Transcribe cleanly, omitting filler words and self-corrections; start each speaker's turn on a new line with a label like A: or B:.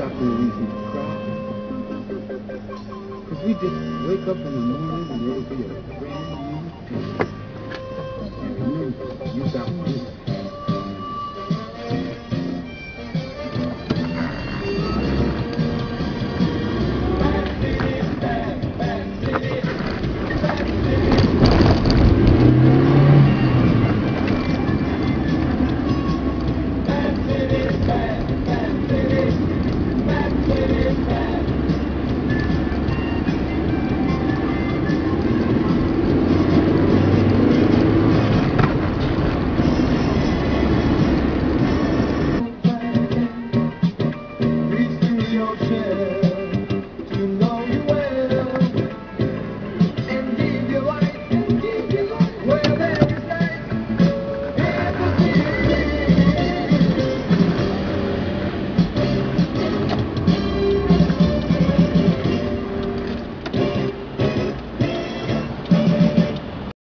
A: after we see the crowd. Because we just wake up in the morning and it'll be a brand new day. And remember, you got this.
B: Bad